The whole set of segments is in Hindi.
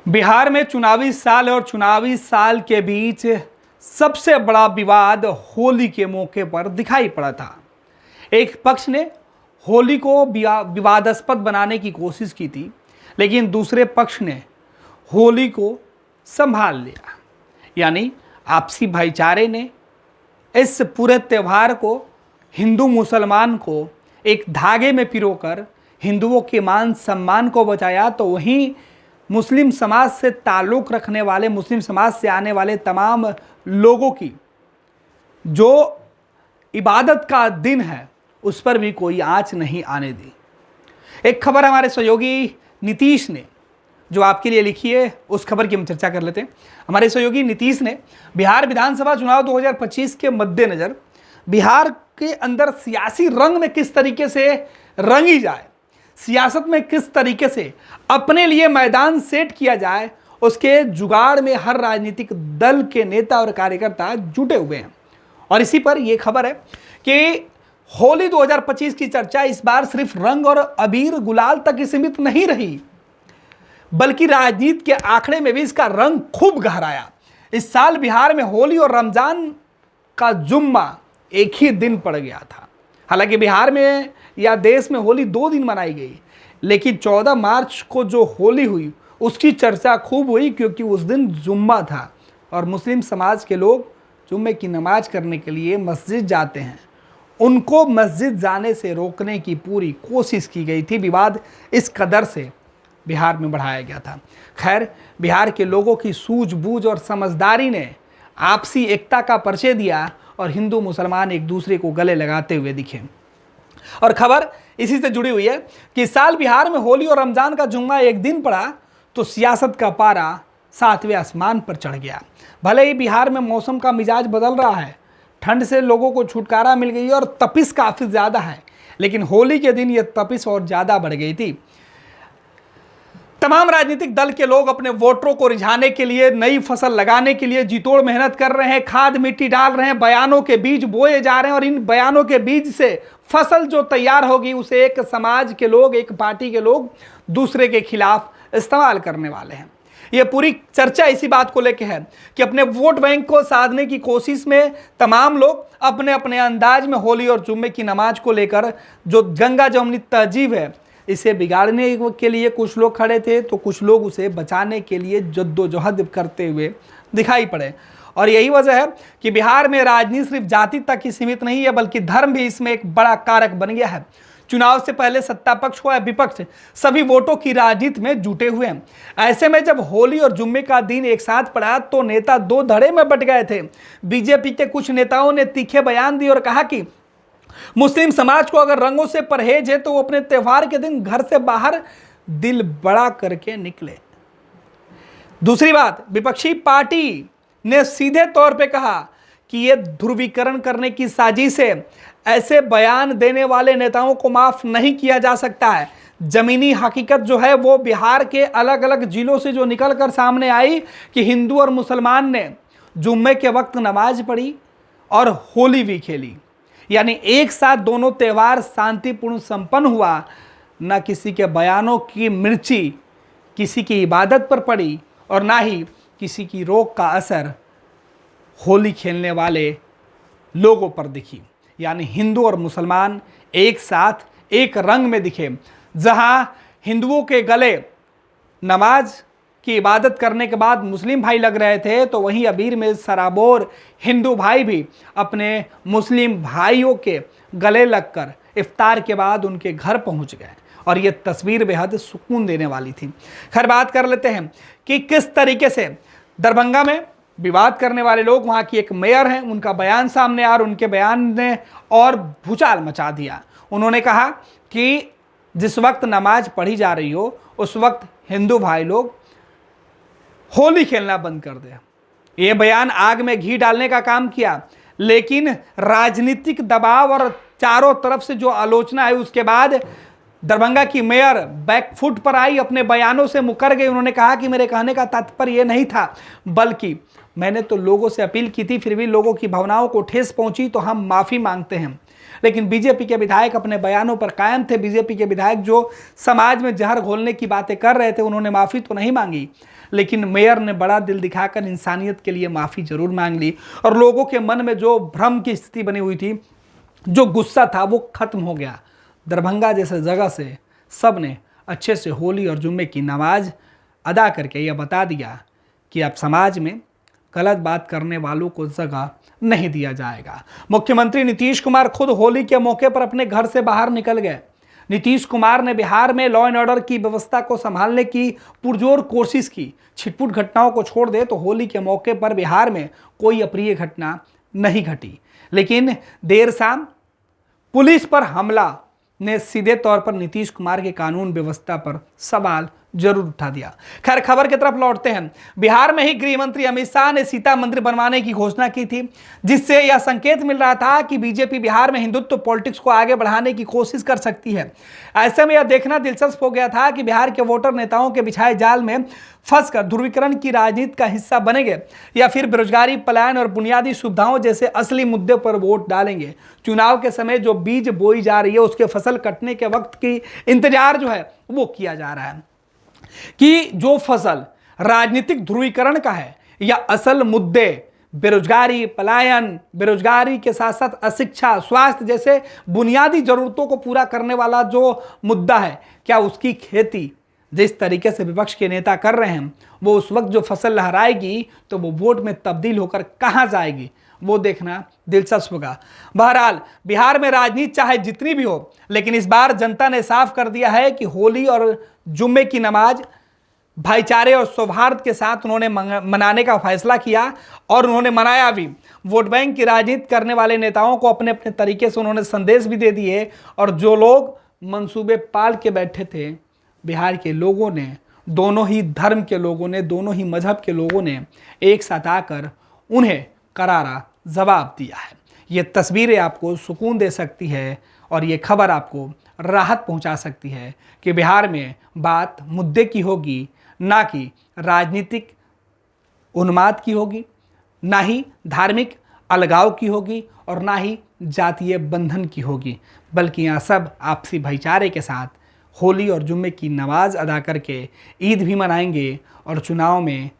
बिहार में चुनावी साल और चुनावी साल के बीच सबसे बड़ा विवाद होली के मौके पर दिखाई पड़ा था। एक पक्ष ने होली को विवादास्पद बनाने की कोशिश की थी, लेकिन दूसरे पक्ष ने होली को संभाल लिया। यानी आपसी भाईचारे ने इस पूरे त्यौहार को हिंदू मुसलमान को एक धागे में पिरोकर हिंदुओं के मान सम्मान को बचाया, तो वहीं मुस्लिम समाज से ताल्लुक़ रखने वाले, मुस्लिम समाज से आने वाले तमाम लोगों की जो इबादत का दिन है उस पर भी कोई आंच नहीं आने दी। एक खबर हमारे सहयोगी नीतीश ने जो आपके लिए लिखी है, उस खबर की हम चर्चा कर लेते हैं। हमारे सहयोगी नीतीश ने बिहार विधानसभा चुनाव 2025 के मद्देनज़र बिहार के अंदर सियासी रंग में किस तरीके से रंगी जाए, सियासत में किस तरीके से अपने लिए मैदान सेट किया जाए, उसके जुगाड़ में हर राजनीतिक दल के नेता और कार्यकर्ता जुटे हुए हैं। और इसी पर यह खबर है कि होली 2025 की चर्चा इस बार सिर्फ रंग और अबीर गुलाल तक ही सीमित नहीं रही, बल्कि राजनीति के आंकड़े में भी इसका रंग खूब गहराया। इस साल बिहार में होली और रमजान का जुम्मा एक ही दिन पड़ गया था। हालांकि बिहार में या देश में होली 2 दिन मनाई गई, लेकिन 14 मार्च को जो होली हुई उसकी चर्चा खूब हुई, क्योंकि उस दिन जुम्मा था और मुस्लिम समाज के लोग जुम्मे की नमाज करने के लिए मस्जिद जाते हैं। उनको मस्जिद जाने से रोकने की पूरी कोशिश की गई थी। विवाद इस कदर से बिहार में बढ़ाया गया था। खैर, बिहार के लोगों की सूझबूझ और समझदारी ने आपसी एकता का परिचय दिया और हिंदू मुसलमान एक दूसरे को गले लगाते हुए दिखे। और खबर इसी से जुड़ी हुई है कि इस साल बिहार में होली और रमजान का जुम्मा एक दिन पड़ा तो सियासत का पारा 7वें आसमान पर चढ़ गया। भले ही बिहार में मौसम का मिजाज बदल रहा है, ठंड से लोगों को छुटकारा मिल गई और तपिश काफ़ी ज़्यादा है, लेकिन होली के दिन यह तपिश और ज़्यादा बढ़ गई थी। तमाम राजनीतिक दल के लोग अपने वोटरों को रिझाने के लिए, नई फसल लगाने के लिए जीतोड़ मेहनत कर रहे हैं, खाद मिट्टी डाल रहे हैं, बयानों के बीज बोए जा रहे हैं और इन बयानों के बीज से फसल जो तैयार होगी उसे एक समाज के लोग, एक पार्टी के लोग दूसरे के खिलाफ इस्तेमाल करने वाले हैं। यह पूरी चर्चा इसी बात को लेकर है कि अपने वोट बैंक को साधने की कोशिश में तमाम लोग अपने अपने अंदाज में होली और जुम्मे की नमाज को लेकर जो गंगा जमुनी तहजीब है इसे बिगाड़ने के लिए कुछ लोग खड़े थे, तो कुछ लोग उसे बचाने के लिए जद्दोजहद करते हुए दिखाई पड़े। और यही वजह है कि बिहार में राजनीति सिर्फ जाति तक ही सीमित नहीं है, बल्कि धर्म भी इसमें एक बड़ा कारक बन गया है। चुनाव से पहले सत्ता पक्ष हो या विपक्ष, सभी वोटों की राजनीति में जुटे हुए हैं। ऐसे में जब होली और जुम्मे का दिन एक साथ पड़ा तो नेता 2 धड़े में बट गए थे। बीजेपी के कुछ नेताओं ने तीखे बयान दिए और कहा कि मुस्लिम समाज को अगर रंगों से परहेज है तो वो अपने त्यौहार के दिन घर से बाहर दिल बड़ा करके निकले। दूसरी बात, विपक्षी पार्टी ने सीधे तौर पे कहा कि ये ध्रुवीकरण करने की साजिश है। ऐसे बयान देने वाले नेताओं को माफ नहीं किया जा सकता है। जमीनी हकीकत जो है वो बिहार के अलग अलग जिलों से जो निकल कर सामने आई कि हिंदू और मुसलमान ने जुम्मे के वक्त नमाज पढ़ी और होली भी खेली, यानी एक साथ दोनों त्यौहार शांतिपूर्ण संपन्न हुआ। न किसी के बयानों की मिर्ची किसी की इबादत पर पड़ी और ना ही किसी की रोक का असर होली खेलने वाले लोगों पर दिखी। यानी हिंदू और मुसलमान एक साथ एक रंग में दिखे। जहां हिंदुओं के गले नमाज की इबादत करने के बाद मुस्लिम भाई लग रहे थे, तो वहीं अबीर में सराबोर हिंदू भाई भी अपने मुस्लिम भाइयों के गले लगकर इफ्तार के बाद उनके घर पहुंच गए और ये तस्वीर बेहद सुकून देने वाली थी। खैर, बात कर लेते हैं कि किस तरीके से दरभंगा में विवाद करने वाले लोग, वहाँ की एक मेयर हैं, उनका बयान सामने आया और उनके बयान ने और भूचाल मचा दिया। उन्होंने कहा कि जिस वक्त नमाज पढ़ी जा रही हो उस वक्त हिंदू भाई लोग होली खेलना बंद कर दे। ये बयान आग में घी डालने का काम किया, लेकिन राजनीतिक दबाव और चारों तरफ से जो आलोचना है उसके बाद दरभंगा की मेयर बैकफुट पर आई, अपने बयानों से मुकर गई। उन्होंने कहा कि मेरे कहने का तात्पर्य ये नहीं था, बल्कि मैंने तो लोगों से अपील की थी, फिर भी लोगों की भावनाओं को ठेस पहुंची तो हम माफ़ी मांगते हैं। लेकिन बीजेपी के विधायक अपने बयानों पर कायम थे। बीजेपी के विधायक जो समाज में जहर घोलने की बातें कर रहे थे, उन्होंने माफ़ी तो नहीं मांगी, लेकिन मेयर ने बड़ा दिल दिखाकर इंसानियत के लिए माफ़ी जरूर मांग ली और लोगों के मन में जो भ्रम की स्थिति बनी हुई थी, जो गुस्सा था, वो खत्म हो गया। दरभंगा जैसे जगह से सब ने अच्छे से होली और जुम्मे की नमाज अदा करके यह बता दिया कि अब समाज में गलत बात करने वालों को जगह नहीं दिया जाएगा। मुख्यमंत्री नीतीश कुमार खुद होली के मौके पर अपने घर से बाहर निकल गए। नीतीश कुमार ने बिहार में लॉ एंड ऑर्डर की व्यवस्था को संभालने की पुरजोर कोशिश की। छिटपुट घटनाओं को छोड़ दे तो होली के मौके पर बिहार में कोई अप्रिय घटना नहीं घटी, लेकिन देर शाम पुलिस पर हमला ने सीधे तौर पर नीतीश कुमार के कानून व्यवस्था पर सवाल जरूर उठा दिया। खैर, खबर की तरफ लौटते हैं। बिहार में ही गृह मंत्री अमित शाह ने सीता मंदिर बनवाने की घोषणा की थी, जिससे यह संकेत मिल रहा था कि बीजेपी बिहार में हिंदुत्व पॉलिटिक्स को आगे बढ़ाने की कोशिश कर सकती है। ऐसे में यह देखना दिलचस्प हो गया था कि बिहार के वोटर नेताओं के बिछाए जाल में फंसकर ध्रुवीकरण की राजनीति का हिस्सा बनेंगे या फिर बेरोजगारी, पलायन और बुनियादी सुविधाओं जैसे असली मुद्दे पर वोट डालेंगे। चुनाव के समय जो बीज बोई जा रही है, उसके फसल कटने के वक्त की इंतजार जो है वो किया जा रहा है कि जो फसल राजनीतिक ध्रुवीकरण का है या असल मुद्दे बेरोजगारी, पलायन, बेरोजगारी के साथ साथ अशिक्षा, स्वास्थ्य जैसे बुनियादी जरूरतों को पूरा करने वाला जो मुद्दा है, क्या उसकी खेती जिस तरीके से विपक्ष के नेता कर रहे हैं, वो उस वक्त जो फसल लहराएगी तो वो वोट में तब्दील होकर कहां जाएगी, वो देखना दिलचस्प होगा। बहरहाल, बिहार में राजनीति चाहे जितनी भी हो, लेकिन इस बार जनता ने साफ कर दिया है कि होली और जुम्मे की नमाज भाईचारे और सौहार्द के साथ उन्होंने मनाने का फैसला किया और उन्होंने मनाया भी। वोट बैंक की राजनीति करने वाले नेताओं को अपने अपने तरीके से उन्होंने संदेश भी दे दिए और जो लोग मंसूबे पाल के बैठे थे, बिहार के लोगों ने, दोनों ही धर्म के लोगों ने, दोनों ही मजहब के लोगों ने एक साथ आकर उन्हें करारा जवाब दिया है। ये तस्वीरें आपको सुकून दे सकती है और ये खबर आपको राहत पहुंचा सकती है कि बिहार में बात मुद्दे की होगी, ना कि राजनीतिक उन्माद की होगी, ना ही धार्मिक अलगाव की होगी और ना ही जातीय बंधन की होगी, बल्कि यहाँ सब आपसी भाईचारे के साथ होली और जुम्मे की नमाज अदा करके ईद भी मनाएंगे और चुनाव में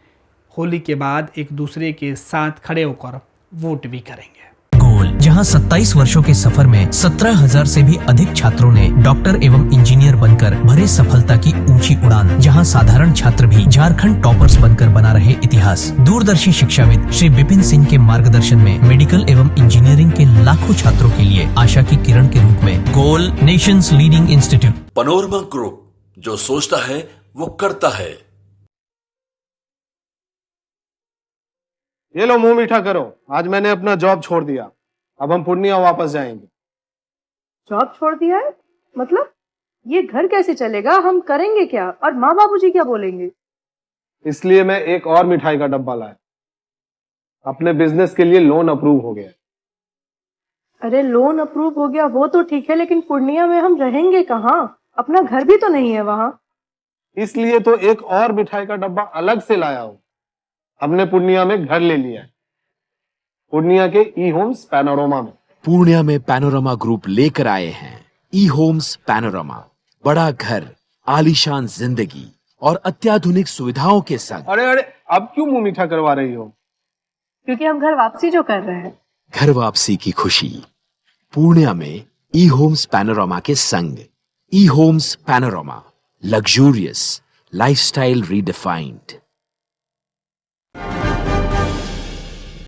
होली के बाद एक दूसरे के साथ खड़े होकर वोट भी करेंगे। गोल, जहां 27 वर्षों के सफर में 17,000 से भी अधिक छात्रों ने डॉक्टर एवं इंजीनियर बनकर भरे सफलता की ऊंची उड़ान, जहां साधारण छात्र भी झारखंड टॉपर्स बनकर बना रहे इतिहास। दूरदर्शी शिक्षाविद श्री विपिन सिंह के मार्गदर्शन में मेडिकल एवं इंजीनियरिंग के लाखों छात्रों के लिए आशा की किरण के रूप में goal, nation's leading institute. Panorama group, जो सोचता है वो करता है। ये लो, मुंह मीठा करो। आज मैंने अपना जॉब छोड़ दिया, अब हम पूर्णिया वापस जाएंगे। जॉब छोड़ दिया है? मतलब ये घर कैसे चलेगा? हम करेंगे क्या? और माँ बाबूजी क्या बोलेंगे? इसलिए मैं एक और मिठाई का डब्बा लाया। अपने बिजनेस के लिए लोन अप्रूव हो गया। अरे लोन अप्रूव हो गया वो तो ठीक है, लेकिन पूर्णिया में हम रहेंगे कहाँ? अपना घर भी तो नहीं है वहाँ। इसलिए तो एक और मिठाई का डब्बा अलग से लाया हूँ। हमने पूर्णिया में घर ले लिया है, पूर्णिया के ई होम्स पैनोरमा में। पूर्णिया में पैनोरमा ग्रुप लेकर आए हैं ई होम्स पैनोरमा। बड़ा घर, आलीशान जिंदगी और अत्याधुनिक सुविधाओं के संग। अरे अरे, अब क्यों मुंह मीठा करवा रही हो? क्योंकि हम घर वापसी जो कर रहे हैं। घर वापसी की खुशी पूर्णिया में ई होम्स पैनोरमा के संग। E homes Panorama, luxurious lifestyle redefined.